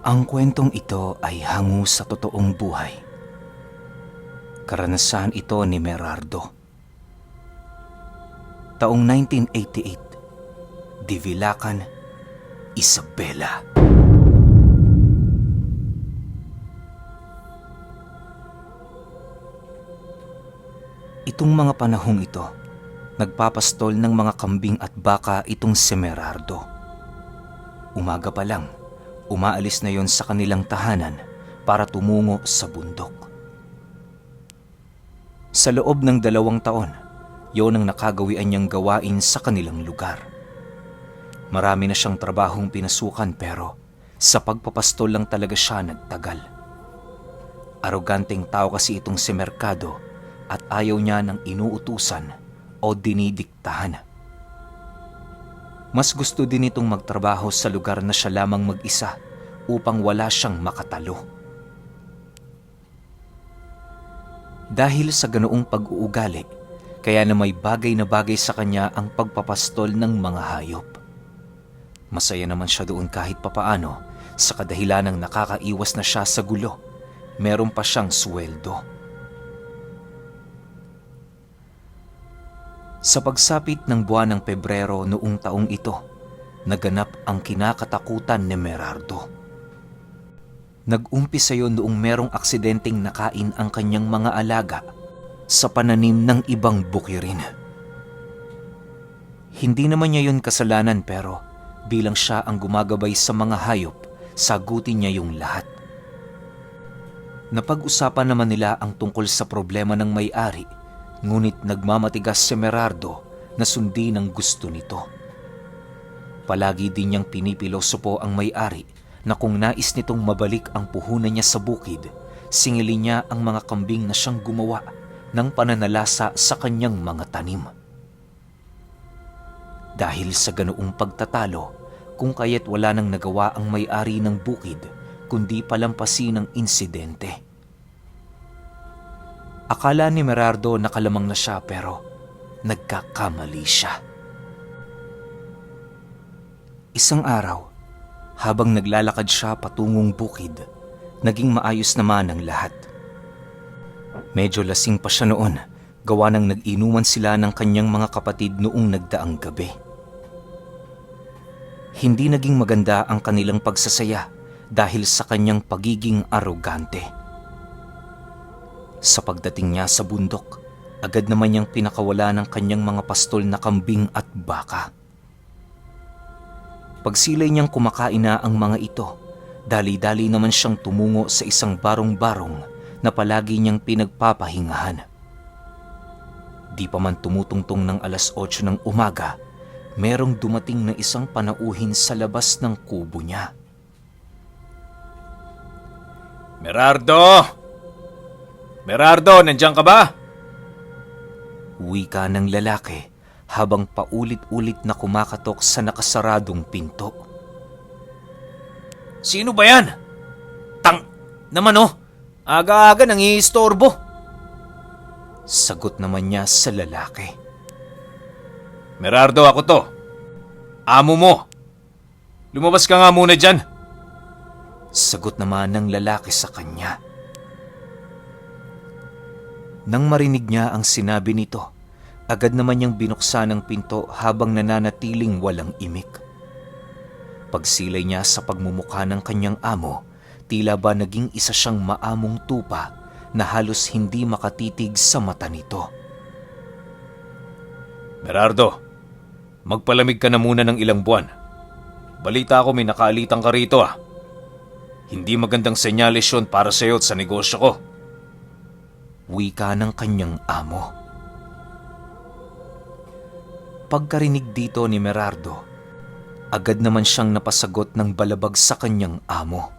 Ang kwentong ito ay hango sa totoong buhay. Karanasan ito ni Merardo. Taong 1988, Divilacan, Isabela. Itong mga panahong ito, nagpapastol ng mga kambing at baka itong si Merardo. Umaga pa lang, umaalis na yon sa kanilang tahanan para tumungo sa bundok. Sa loob ng 2 taon, yon ang nakagawian niyang gawain sa kanilang lugar. Marami na siyang trabahong pinasukan pero sa pagpapastol lang talaga siya nagtagal. Aroganteng tao kasi itong si Mercado at ayaw niya ng inuutusan o dinidiktahan. Mas gusto din itong magtrabaho sa lugar na siya lamang mag-isa upang wala siyang makatalo. Dahil sa ganoong pag-uugali, kaya na may bagay na bagay sa kanya ang pagpapastol ng mga hayop. Masaya naman siya doon kahit papaano sa kadahilanang nakakaiwas na siya sa gulo. Meron pa siyang sweldo. Sa pagsapit ng buwan ng Pebrero noong taong ito, naganap ang kinakatakutan ni Merardo. Nag-umpisa yon noong merong aksidenteng nakain ang kanyang mga alaga sa pananim ng ibang bukirin. Hindi naman niya yon kasalanan pero bilang siya ang gumagabay sa mga hayop, sagutin niya yung lahat. Napag-usapan naman nila ang tungkol sa problema ng may-ari, ngunit nagmamatigas si Merardo na sundin ang gusto nito. Palagi din niyang pinipilosopo ang may-ari na kung nais nitong mabalik ang puhunan niya sa bukid, singilin niya ang mga kambing na siyang gumawa ng pananalasa sa kanyang mga tanim. Dahil sa ganoong pagtatalo, kung kaya't wala nang nagawa ang may-ari ng bukid, kundi palampasin ang insidente. Akala ni Merardo nakalamang na siya pero nagkakamali siya. Isang araw, habang naglalakad siya patungong bukid, naging maayos naman ang lahat. Medyo lasing pa siya noon, gawa ng nag-inuman sila ng kanyang mga kapatid noong nagdaang gabi. Hindi naging maganda ang kanilang pagsasaya dahil sa kanyang pagiging arogante. Sa pagdating niya sa bundok, agad naman niyang pinakawala ng kanyang mga pastol na kambing at baka. Pagsilay niyang kumakain na ang mga ito, dali-dali naman siyang tumungo sa isang barong-barong na palagi niyang pinagpapahingahan. Di pa man tumutungtong ng 8:00 ng umaga, merong dumating na isang panauhin sa labas ng kubo niya. Merardo! Merardo, nandiyan ka ba? Wika ng lalaki habang paulit-ulit na kumakatok sa nakasaradong pinto. Sino ba yan? Naman oh, aga-aga nang iistorbo. Sagot naman niya sa lalaki. Merardo, ako to. Amo mo. Lumabas ka nga muna dyan. Sagot naman ng lalaki sa kanya. Nang marinig niya ang sinabi nito, agad naman niyang binuksan ang pinto habang nananatiling walang imik. Pagsilay niya sa pagmumukha ng kanyang amo, tila ba naging isa siyang maamong tupa na halos hindi makatitig sa mata nito. Merardo, magpalamig ka na muna ng ilang buwan. Balita ko may nakaalitang ka rito ah. Hindi magandang senyales yun para sa iyo at sa negosyo ko. Wika ng kanyang amo. Pagkarinig dito ni Merardo, agad naman siyang napasagot ng balabag sa kanyang amo.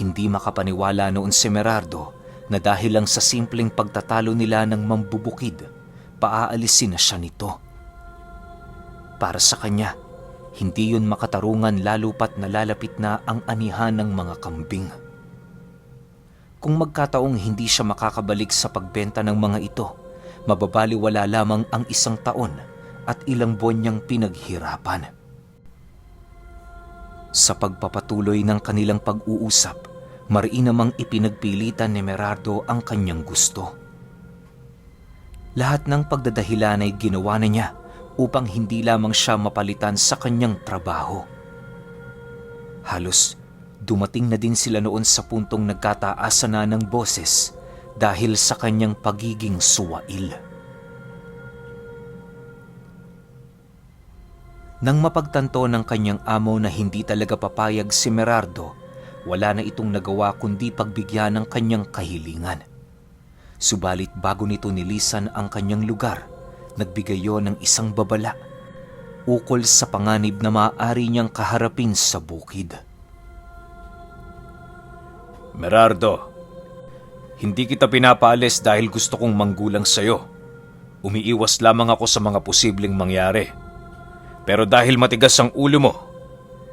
Hindi makapaniwala noon si Merardo na dahil lang sa simpleng pagtatalo nila ng mambubukid, paaalisin na siya nito. Para sa kanya, hindi yun makatarungan lalo pat nalalapit na ang anihan ng mga kambing. Kung magkataong hindi siya makakabalik sa pagbenta ng mga ito, mababaliwala lamang ang 1 taon at ilang buwan niyang pinaghirapan. Sa pagpapatuloy ng kanilang pag-uusap, mariin namang ipinagpilitan ni Merardo ang kanyang gusto. Lahat ng pagdadahilan ay ginawa na niya upang hindi lamang siya mapalitan sa kanyang trabaho. Halos dumating na din sila noon sa puntong nagkataasan na ng boses dahil sa kanyang pagiging suwail. Nang mapagtanto ng kanyang amo na hindi talaga papayag si Merardo, wala na itong nagawa kundi pagbigyan ng kanyang kahilingan. Subalit bago nito nilisan ang kanyang lugar, nagbigay yon ng isang babala ukol sa panganib na maaari niyang kaharapin sa bukid. Merardo, hindi kita pinapaalis dahil gusto kong manggulang sa'yo. Umiiwas lamang ako sa mga posibleng mangyari. Pero dahil matigas ang ulo mo,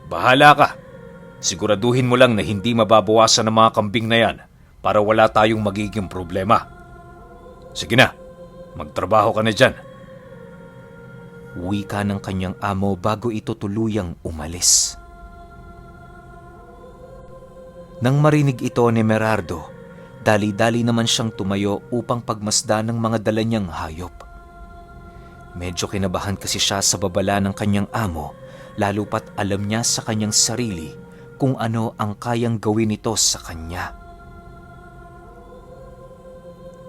bahala ka. Siguraduhin mo lang na hindi mababawasan ng mga kambing na yan para wala tayong magiging problema. Sige na, magtrabaho ka na dyan. Wika ng kanyang amo bago ito tuluyang umalis. Nang marinig ito ni Merardo, dali-dali naman siyang tumayo upang pagmasdan ng mga dala niyang hayop. Medyo kinabahan kasi siya sa babala ng kanyang amo, lalo pat alam niya sa kanyang sarili kung ano ang kayang gawin nito sa kanya.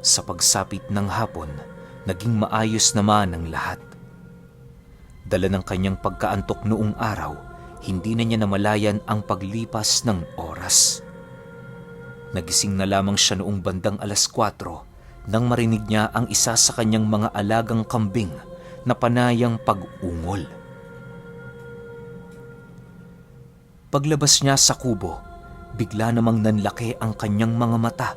Sa pagsapit ng hapon, naging maayos naman ang lahat. Dala ng kanyang pagkaantok noong araw, hindi na niya namalayan ang paglipas ng oras. Nagising na lamang siya noong bandang 4:00 nang marinig niya ang isa sa kanyang mga alagang kambing na panayang pag-ungol. Paglabas niya sa kubo, bigla namang nanlaki ang kanyang mga mata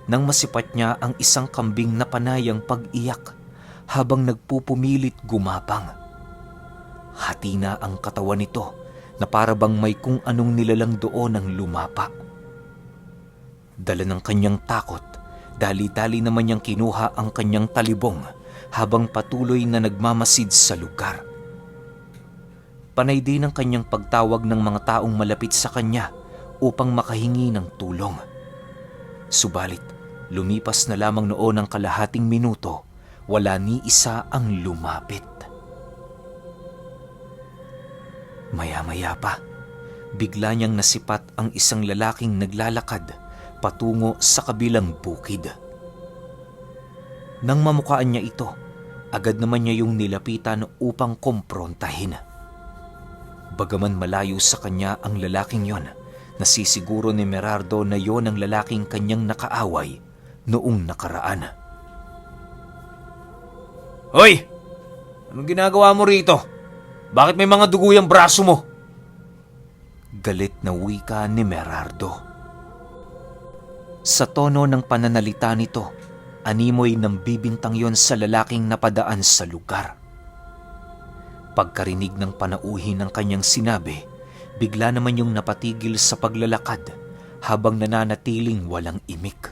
nang masipat niya ang isang kambing na panayang pag-iyak habang nagpupumilit gumapang. Hati na ang katawan nito na para bang may kung anong nilalang doon ang lumapa. Dala ng kanyang takot, dali-dali naman niyang kinuha ang kanyang talibong habang patuloy na nagmamasid sa lugar. Panay din ang kanyang pagtawag ng mga taong malapit sa kanya upang makahingi ng tulong. Subalit, lumipas na lamang noon ang kalahating minuto, wala ni isa ang lumapit. Maya-maya pa, bigla niyang nasipat ang isang lalaking naglalakad patungo sa kabilang bukid. Nang mamukaan niya ito, agad naman niya yung nilapitan upang kumprontahin. Bagaman malayo sa kanya ang lalaking yon, nasisiguro ni Merardo na yon ang lalaking kanyang nakaaway noong nakaraan. Hoy! Anong ginagawa mo rito? Bakit may mga dugo yung braso mo? Galit na wika ni Merardo. Sa tono ng pananalita nito, animoy ng bibintang yon sa lalaking napadaan sa lugar. Pagkarinig ng panauhin ng kanyang sinabi, bigla naman yung napatigil sa paglalakad habang nananatiling walang imik.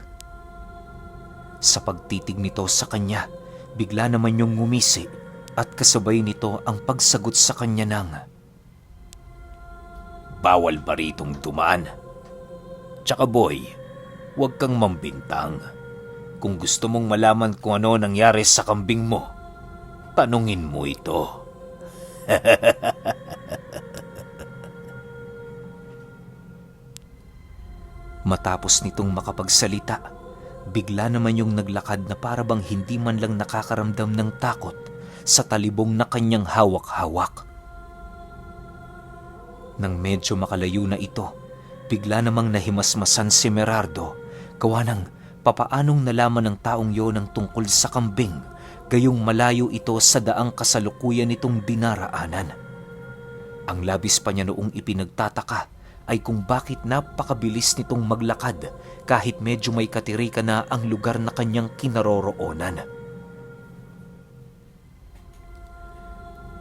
Sa pagtitig nito sa kanya, bigla naman yung ngumisi at kasabay nito ang pagsagot sa kanya ng, Bawal ba ritong dumaan? Tsaka boy, huwag kang mambintang. Kung gusto mong malaman kung ano nangyari sa kambing mo, tanungin mo ito. Matapos nitong makapagsalita, bigla naman yung naglakad na para bang hindi man lang nakakaramdam ng takot sa talibong na kanyang hawak-hawak. Nang medyo makalayo na ito, bigla namang nahimasmasan si Merardo gawa ng papaanong nalaman ng taong yon ang tungkol sa kambing gayong malayo ito sa daang kasalukuyan nitong dinaraanan. Ang labis pa niya noong ipinagtataka ay kung bakit napakabilis nitong maglakad kahit medyo may katirika na ang lugar na kanyang kinaroroonan.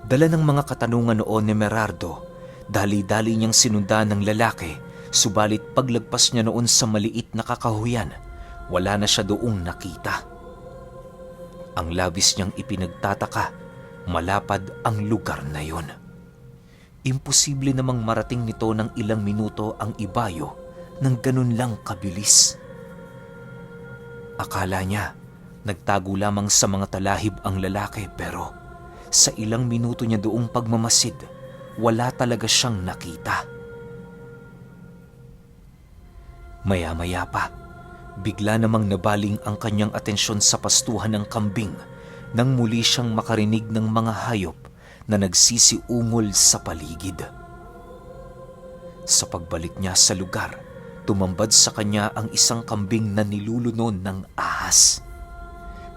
Dala ng mga katanungan noon ni Merardo, dali-dali niyang sinundan ng lalaki, subalit paglagpas niya noon sa maliit na kakahuyan, wala na siya doong nakita. Ang labis niyang ipinagtataka, malapad ang lugar na yon. Imposible namang marating nito ng ilang minuto ang ibayo ng ganun lang kabilis. Akala niya nagtago lamang sa mga talahib ang lalaki, pero sa ilang minuto niya doong pagmamasid, wala talaga siyang nakita. Maya-maya pa, bigla namang nabaling ang kanyang atensyon sa pastuhan ng kambing nang muli siyang makarinig ng mga hayop na nagsisiungol sa paligid. Sa pagbalik niya sa lugar, tumambad sa kanya ang isang kambing na nilulunon ng ahas.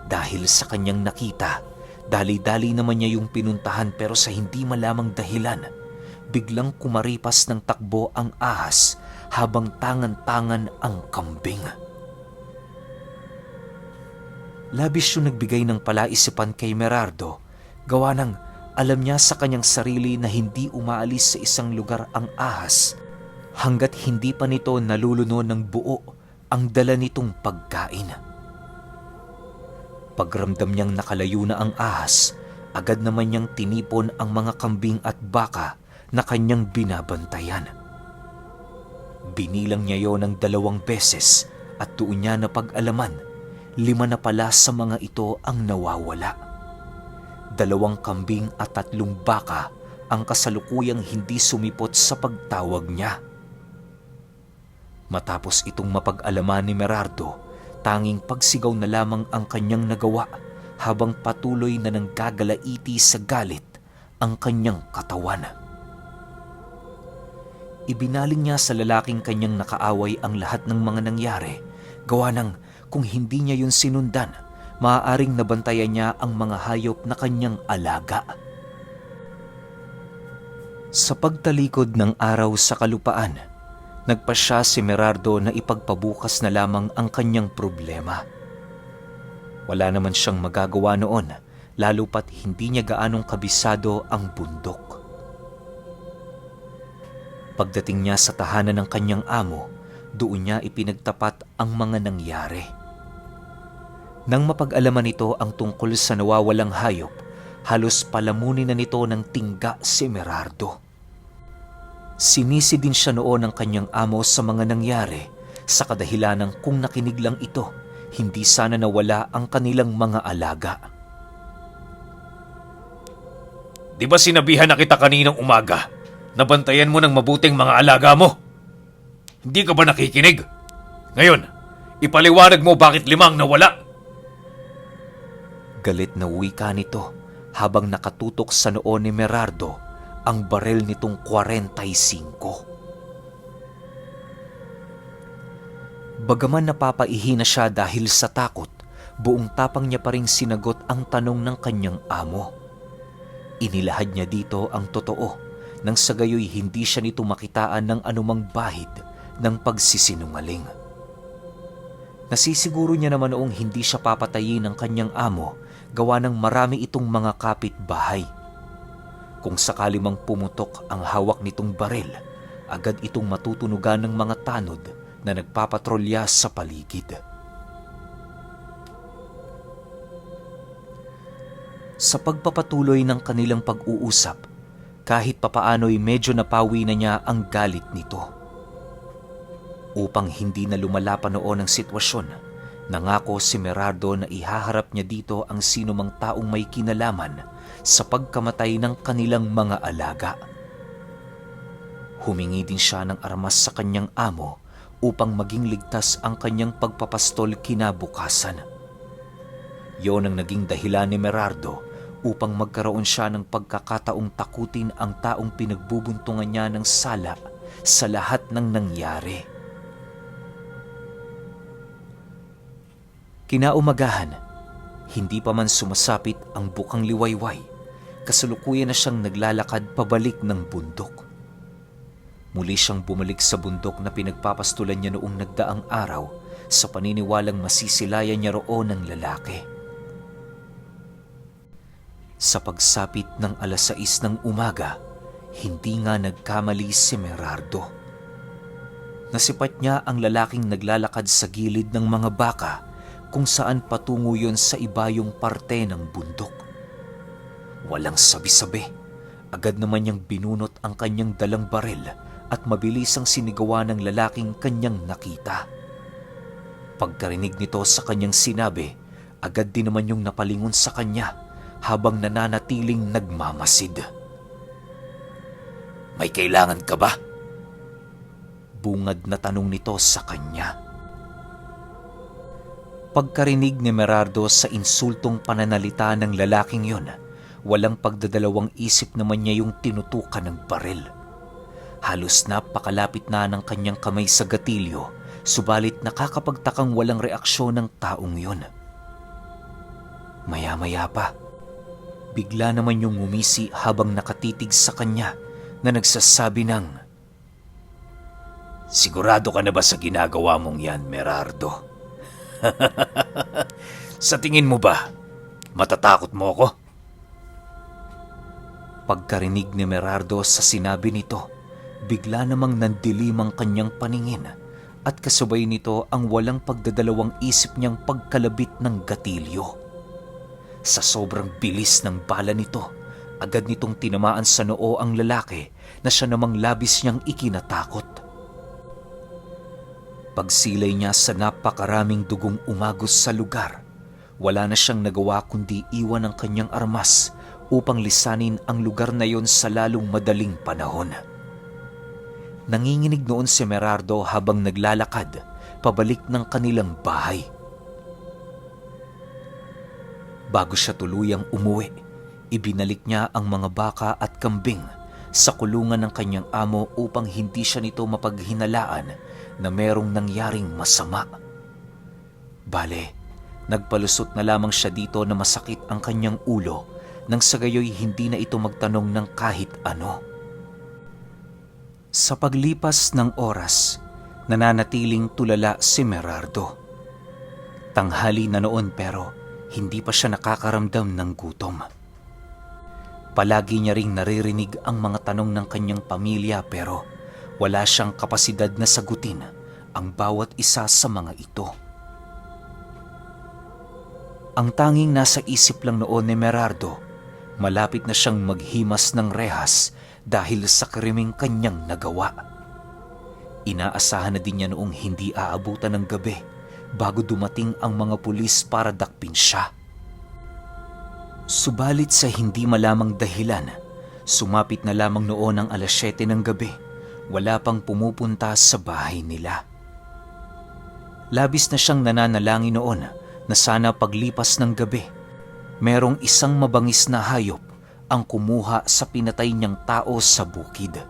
Dahil sa kanyang nakita, dali-dali naman niya yung pinuntahan, pero sa hindi malamang dahilan, biglang kumaripas ng takbo ang ahas habang tangan-tangan ang kambing. Labis yung nagbigay ng palaisipan kay Merardo, gawa ng alam niya sa kanyang sarili na hindi umaalis sa isang lugar ang ahas hanggat hindi pa nito naluluno ng buo ang dala nitong pagkain. Pagramdam niyang nakalayo na ang ahas, agad naman niyang tinipon ang mga kambing at baka na kanyang binabantayan. Binilang niya yon ng 2 beses at doon niya napag-alaman, 5 na pala sa mga ito ang nawawala. 2 kambing at 3 baka ang kasalukuyang hindi sumipot sa pagtawag niya. Matapos itong mapag-alaman ni Merardo, tanging pagsigaw na lamang ang kanyang nagawa habang patuloy na nanggagalaiti sa galit ang kanyang katawan. Ibinaling niya sa lalaking kanyang nakaaway ang lahat ng mga nangyari, gawa ng kung hindi niya yun sinundan, maaaring nabantayan niya ang mga hayop na kanyang alaga. Sa pagtalikod ng araw sa kalupaan, nagpasya si Merardo na ipagpabukas na lamang ang kanyang problema. Wala naman siyang magagawa noon, lalo pat hindi niya gaanong kabisado ang bundok. Pagdating niya sa tahanan ng kanyang amo, doon niya ipinagtapat ang mga nangyari. Nang mapag-alaman nito ang tungkol sa nawawalang hayop, halos palamunin na nito ng tingga si Merardo. Sinisi din siya noon ng kanyang amo sa mga nangyari, sa kadahilanang kung nakinig lang ito, hindi sana nawala ang kanilang mga alaga. Di ba sinabihan na kita kaninang umaga, nabantayan mo ng mabuting mga alaga mo? Hindi ka ba nakikinig? Ngayon, ipaliwanag mo bakit 5 nawala? Galit na wika nito habang nakatutok sa noo ni Merardo ang barel nitong 45. Bagaman napapaihi na siya dahil sa takot, buong tapang niya pa ring sinagot ang tanong ng kanyang amo. Inilahad niya dito ang totoo, nang sa gayoy hindi siya nito makitaan ng anumang bahid ng pagsisinungaling. Nasisiguro niya naman noong hindi siya papatayin ng kanyang amo, gawa ng marami itong mga kapitbahay. Kung sakali mang pumutok ang hawak nitong baril, agad itong matutunugan ng mga tanod na nagpapatrolya sa paligid. Sa pagpapatuloy ng kanilang pag-uusap, kahit papaano'y medyo napawi na niya ang galit nito. Upang hindi na lumala pa noon ang sitwasyon, nangako si Merardo na ihaharap niya dito ang sinumang taong may kinalaman sa pagkamatay ng kanilang mga alaga. Humingi din siya ng armas sa kanyang amo upang maging ligtas ang kanyang pagpapastol kinabukasan. Yon ang naging dahilan ni Merardo upang magkaroon siya ng pagkakataong takutin ang taong pinagbubuntungan niya ng sala sa lahat ng nangyari. Kinaumagahan, hindi pa man sumasapit ang bukang liwayway, kasalukuyan na siyang naglalakad pabalik ng bundok. Muli siyang bumalik sa bundok na pinagpapastulan niya noong nagdaang araw sa paniniwalang masisilayan niya roon ng lalaki. Sa pagsapit ng 6:00 ng umaga, hindi nga nagkamali si Merardo. Nasipat niya ang lalaking naglalakad sa gilid ng mga baka kung saan patungo yon sa ibayong parte ng bundok. Walang sabi-sabi, Agad naman niyang binunot ang kanyang dalang baril at mabilis ang sinigawa ng lalaking kanyang nakita. Pagkarinig nito sa kanyang sinabi, agad din naman yung napalingon sa kanya habang nananatiling nagmamasid. "May kailangan ka ba?" Bungad na tanong nito sa kanya. Pagkarinig ni Merardo sa insultong pananalita ng lalaking yon, walang pagdadalawang isip naman niya yung tinutukan ng baril. Halos napakalapit na ng kanyang kamay sa gatilyo, subalit nakakapagtakang walang reaksyon ng taong yon. Maya-maya pa, bigla naman yung ngumisi habang nakatitig sa kanya na nagsasabi ng, "Sigurado ka na ba sa ginagawa mong yan, Merardo? Sa tingin mo ba, matatakot mo ako?" Pagkarinig ni Merardo sa sinabi nito, bigla namang nandilim ang kanyang paningin at kasabay nito ang walang pagdadalawang isip niyang pagkalabit ng gatilyo. Sa sobrang bilis ng bala nito, agad nitong tinamaan sa noo ang lalaki na siya namang labis niyang ikinatakot. Pagsilay niya sa napakaraming dugong umagos sa lugar, wala na siyang nagawa kundi iwan ang kanyang armas upang lisanin ang lugar na yon sa lalong madaling panahon. Nanginginig noon si Merardo habang naglalakad pabalik ng kanilang bahay. Bago siya tuluyang umuwi, ibinalik niya ang mga baka at kambing sa kulungan ng kanyang amo upang hindi siya nito mapaghinalaan na merong nangyaring masama. Bale, nagpalusot na lamang siya dito na masakit ang kanyang ulo nang sa gayoy hindi na ito magtanong ng kahit ano. Sa paglipas ng oras, nananatiling tulala si Merardo. Tanghali na noon pero hindi pa siya nakakaramdam ng gutom. Palagi niya ring naririnig ang mga tanong ng kanyang pamilya pero wala siyang kapasidad na sagutin ang bawat isa sa mga ito. Ang tanging nasa isip lang noon ni Merardo, malapit na siyang maghimas ng rehas dahil sa krimeng kanyang nagawa. Inaasahan na din niya noong hindi aabutan ng gabi bago dumating ang mga pulis para dakpin siya. Subalit sa hindi malamang dahilan, sumapit na lamang noon ang 7:00 ng gabi, wala pang pumupunta sa bahay nila. Labis na siyang nananalangin noon na sana paglipas ng gabi, merong isang mabangis na hayop ang kumuha sa pinatay niyang tao sa bukid.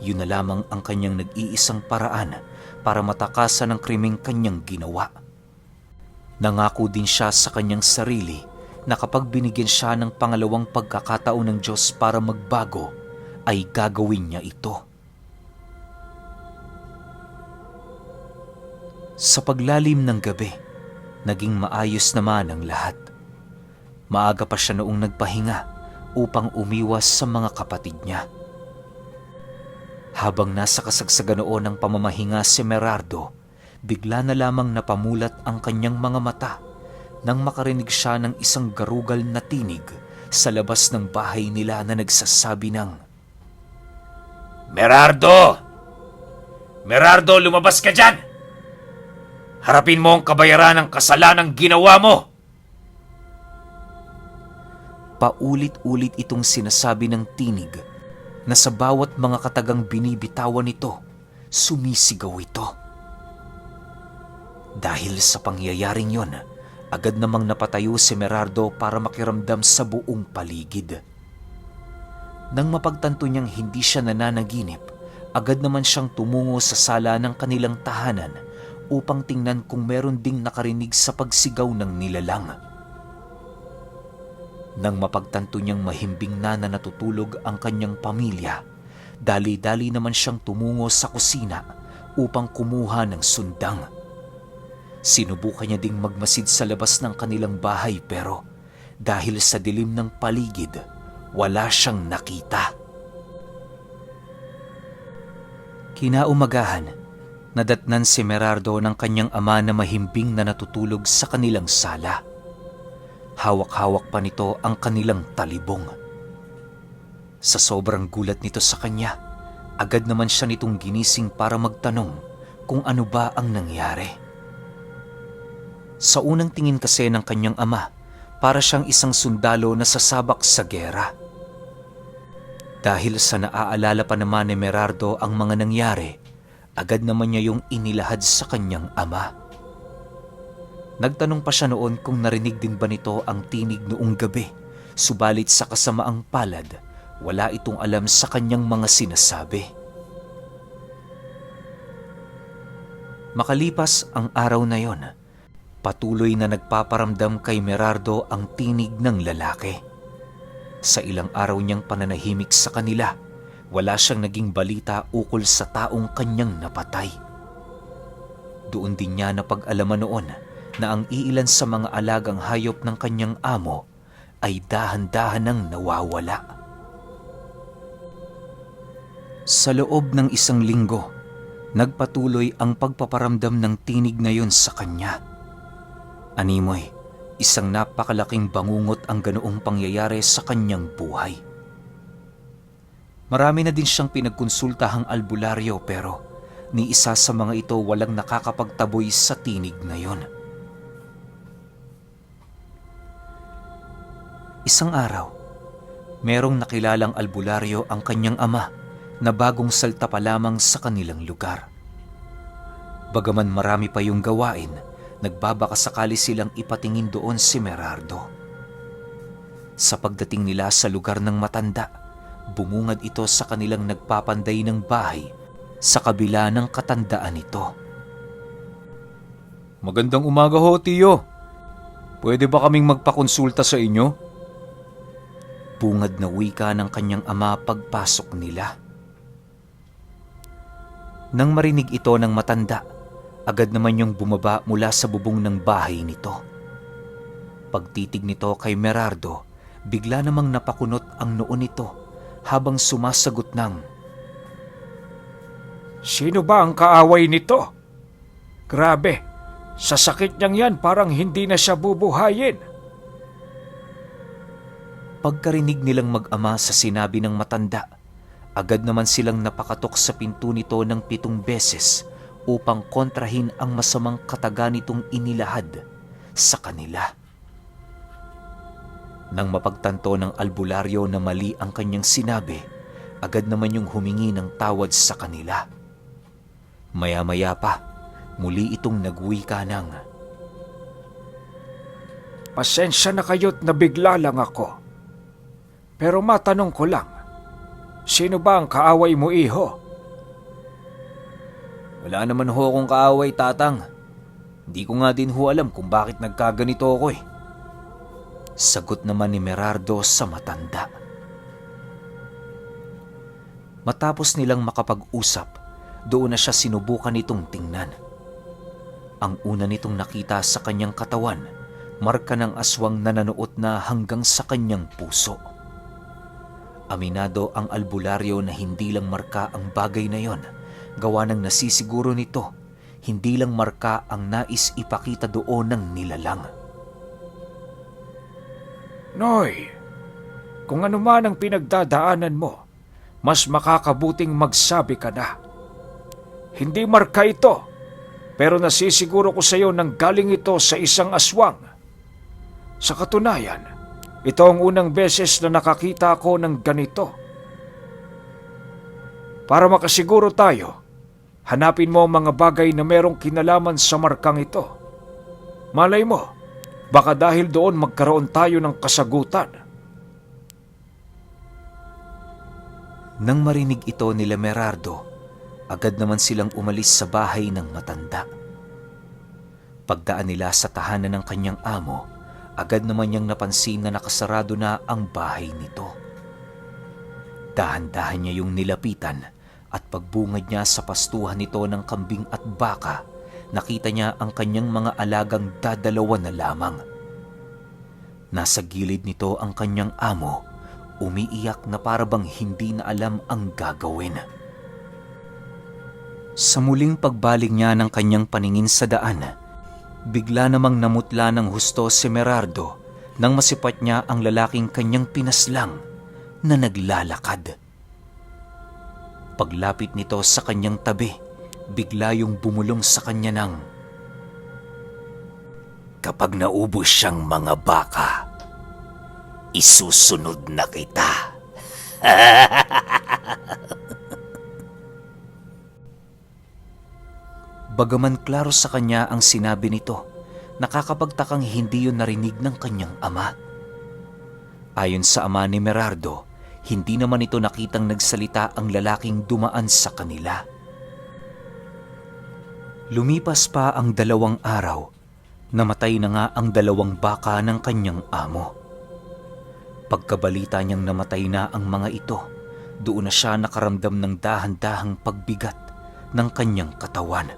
Yun na lamang ang kanyang nag-iisang paraan para matakasan ang krimeng kanyang ginawa. Nangako din siya sa kanyang sarili na kapag binigyan siya ng pangalawang pagkakataon ng Diyos para magbago, ay gagawin niya ito. Sa paglalim ng gabi, naging maayos naman ang lahat. Maaga pa siya noong nagpahinga upang umiwas sa mga kapatid niya. Habang nasa kasagsagan noon ng pamamahinga si Merardo, bigla na lamang napamulat ang kanyang mga mata nang makarinig siya ng isang garugal na tinig sa labas ng bahay nila na nagsasabi ng, "Merardo! Merardo, lumabas ka dyan! Harapin mo ang kabayaran ng kasalanang ginawa mo!" Paulit-ulit itong sinasabi ng tinig na sa bawat mga katagang binibitawan nito, sumisigaw ito. Dahil sa pangyayaring yon, agad namang napatayo si Merardo para makiramdam sa buong paligid. Nang mapagtanto niyang hindi siya nananaginip, agad naman siyang tumungo sa sala ng kanilang tahanan upang tingnan kung meron ding nakarinig sa pagsigaw ng nilalang. Nang mapagtanto niyang mahimbing na natutulog ang kanyang pamilya, dali-dali naman siyang tumungo sa kusina upang kumuha ng sundang. Sinubukan niya ding magmasid sa labas ng kanilang bahay pero dahil sa dilim ng paligid, wala siyang nakita. Kinaumagahan, nadatnan si Merardo ng kanyang ama na mahimbing na natutulog sa kanilang sala. Hawak-hawak pa nito ang kanilang talibong. Sa sobrang gulat nito sa kanya, agad naman siya nitong ginising para magtanong kung ano ba ang nangyari. Sa unang tingin kasi ng kanyang ama, para siyang isang sundalo na sasabak sa gera. Dahil sa naaalala pa naman ni Merardo ang mga nangyari, agad naman niya yung inilahad sa kanyang ama. Nagtanong pa siya noon kung narinig din ba nito ang tinig noong gabi, subalit sa kasamaang palad, wala itong alam sa kanyang mga sinasabi. Makalipas ang araw na yon, patuloy na nagpaparamdam kay Merardo ang tinig ng lalaki. Sa ilang araw niyang pananahimik sa kanila, wala siyang naging balita ukol sa taong kanyang napatay. Doon din niya napag-alaman noon na ang iilan sa mga alagang hayop ng kanyang amo ay dahan-dahan nang nawawala. Sa loob ng isang linggo, nagpatuloy ang pagpaparamdam ng tinig na yon sa kanya. Animoy, isang napakalaking bangungot ang ganoong pangyayari sa kanyang buhay. Marami na din siyang pinagkonsultahang albularyo pero ni isa sa mga ito walang nakakapagtaboy sa tinig na yon. Isang araw, merong nakilalang albularyo ang kanyang ama na bagong salta pa lamang sa kanilang lugar. Bagaman marami pa yung gawain, nagbabakasakali silang ipatingin doon si Merardo. Sa pagdating nila sa lugar ng matanda, bumungad ito sa kanilang nagpapanday ng bahay sa kabila ng katandaan nito. Magandang umaga ho, Tiyo. Pwede ba kaming magpakonsulta sa inyo? Bungad na wika ng kanyang ama pagpasok nila. Nang marinig ito ng matanda, agad naman yung bumaba mula sa bubong ng bahay nito. Pagtitig nito kay Merardo, bigla namang napakunot ang noo nito habang sumasagot ng, "Sino ba ang kaaway nito? Grabe, sa sakit niyang yan parang hindi na siya bubuhayin." Pagkarinig nilang mag-ama sa sinabi ng matanda, agad naman silang napakatok sa pinto nito ng 7 beses upang kontrahin ang masamang kataga nitong inilahad sa kanila. Nang mapagtanto ng albularyo na mali ang kanyang sinabi, agad naman yung humingi ng tawad sa kanila. Maya-maya pa, muli itong nagwika ng, "Pasensya na kayo't nabigla lang ako. Pero matanong ko lang, sino ba ang kaaway mo, iho?" "Wala naman ho akong kaaway, tatang. Hindi ko nga din ho alam kung bakit nagkaganito ako eh." Sagot naman ni Merardo sa matanda. Matapos nilang makapag-usap, doon na siya sinubukan nitong tingnan. Ang una nitong nakita sa kanyang katawan, marka ng aswang na nanuot na hanggang sa kanyang puso. Aminado ang albularyo na hindi lang marka ang bagay na yon, gawa ng nasisiguro nito, hindi lang marka ang nais ipakita doon ng nilalang. "Noy, kung ano man ang pinagdadaanan mo, mas makakabuting magsabi ka na. Hindi marka ito, pero nasisiguro ko sa iyo nang galing ito sa isang aswang. Sa katunayan, ito ang unang beses na nakakita ako ng ganito. Para makasiguro tayo, hanapin mo ang mga bagay na merong kinalaman sa markang ito. Malay mo, baka dahil doon magkaroon tayo ng kasagutan." Nang marinig ito nila Merardo, agad naman silang umalis sa bahay ng matanda. Pagdaan nila sa tahanan ng kanyang amo, agad naman niyang napansin na nakasarado na ang bahay nito. Dahan-dahan niya yung nilapitan at pagbungad niya sa pastuhan nito ng kambing at baka, nakita niya ang kanyang mga alagang dadalawa na lamang. Nasa gilid nito ang kanyang amo, umiiyak na parabang hindi na alam ang gagawin. Sa muling pagbaling niya ng kanyang paningin sa daan, bigla namang namutla ng husto si Merardo nang masipat niya ang lalaking kanyang pinaslang na naglalakad. Paglapit nito sa kanyang tabi, bigla yung bumulong sa kanya ng, "Kapag naubos siyang mga baka, isusunod na kita." Bagaman klaro sa kanya ang sinabi nito, nakakapagtakang hindi yun narinig ng kanyang ama. Ayon sa ama ni Merardo, hindi naman ito nakitang nagsalita ang lalaking dumaan sa kanila. Lumipas pa ang 2 araw, namatay na nga ang 2 baka ng kanyang amo. Pagkabalita niyang namatay na ang mga ito, doon na siya nakaramdam ng dahan-dahang pagbigat ng kanyang katawan.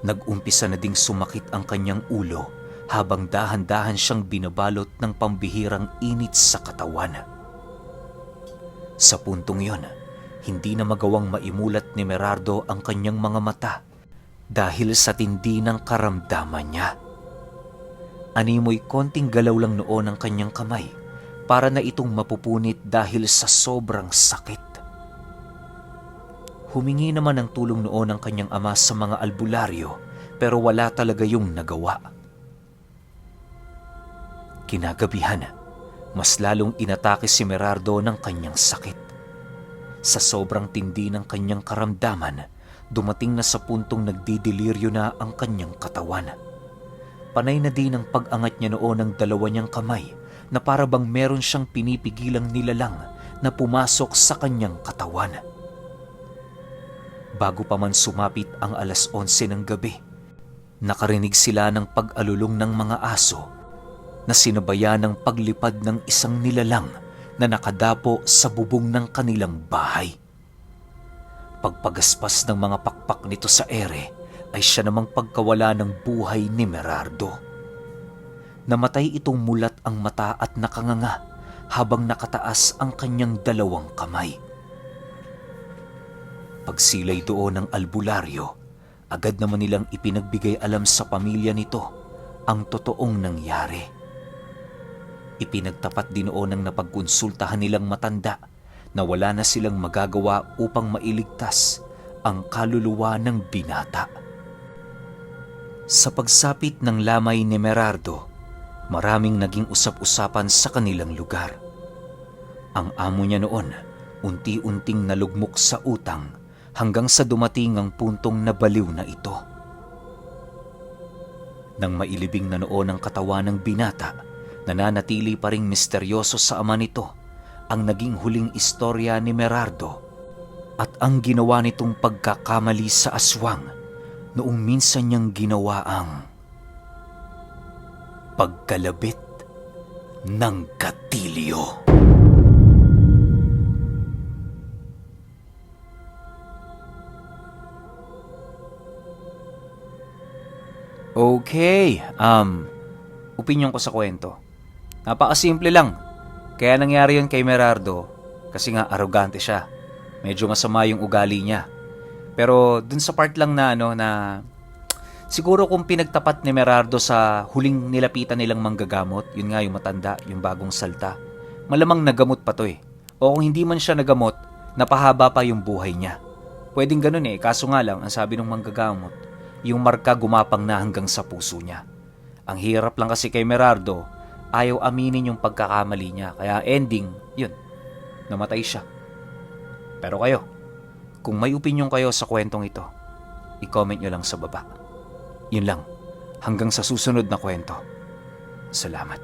Nag-umpisa na ding sumakit ang kanyang ulo habang dahan-dahan siyang binabalot ng pambihirang init sa katawan. Sa puntong yon, hindi na magawang maimulat ni Merardo ang kanyang mga mata dahil sa tindi ng karamdaman niya. Animoy konting galaw lang noon ang kanyang kamay para na itong mapupunit dahil sa sobrang sakit. Humingi naman ng tulong noon ang kanyang ama sa mga albularyo pero wala talaga yung nagawa. Kinagabihan, mas lalong inatake si Merardo ng kanyang sakit. Sa sobrang tindi ng kanyang karamdaman, dumating na sa puntong nagdidiliryo na ang kanyang katawan. Panay na din ang pag-angat niya noon ng 2 niyang kamay na para bang meron siyang pinipigilang nilalang na pumasok sa kanyang katawan. Bago pa man sumapit ang 11:11 ng gabi, nakarinig sila ng pag-alulong ng mga aso na sinabayan ng paglipad ng isang nilalang na nakadapo sa bubong ng kanilang bahay. Pagpagaspas ng mga pakpak nito sa ere ay siya namang pagkawala ng buhay ni Merardo. Namatay itong mulat ang mata at nakanganga habang nakataas ang kanyang 2 kamay. Pagsilay doon ng albularyo, agad naman nilang ipinagbigay alam sa pamilya nito ang totoong nangyari. Ipinagtapat din noon ng napagkonsultahan nilang matanda na wala na silang magagawa upang mailigtas ang kaluluwa ng binata. Sa pagsapit ng lamay ni Merardo, maraming naging usap-usapan sa kanilang lugar. Ang amo niya noon, unti-unting nalugmok sa utang hanggang sa dumating ang puntong nabaliw na ito. Nang mailibing na noon ang katawan ng binata, nananatili pa ring misteryoso sa ama nito ang naging huling istorya ni Merardo at ang ginawa nitong pagkakamali sa aswang noong minsan niyang ginawa ang pagkalabit ng gatilyo. Okay, opinion ko sa kwento. Napakasimple lang. Kaya nangyari yun kay Merardo kasi nga arrogante siya. Medyo masama yung ugali niya. Pero dun sa part lang na na siguro kung pinagtapat ni Merardo sa huling nilapitan nilang manggagamot, yun nga yung matanda, yung bagong salta, malamang nagamot pa to eh. O kung hindi man siya nagamot, napahaba pa yung buhay niya. Pwedeng ganun eh, kaso nga lang, ang sabi ng manggagamot, yung marka gumapang na hanggang sa puso niya. Ang hirap lang kasi kay Merardo, ayaw aminin yung pagkakamali niya. Kaya ending, yun, namatay siya. Pero kayo, kung may opinion kayo sa kwentong ito, i-comment nyo lang sa baba. Yun lang, hanggang sa susunod na kwento. Salamat.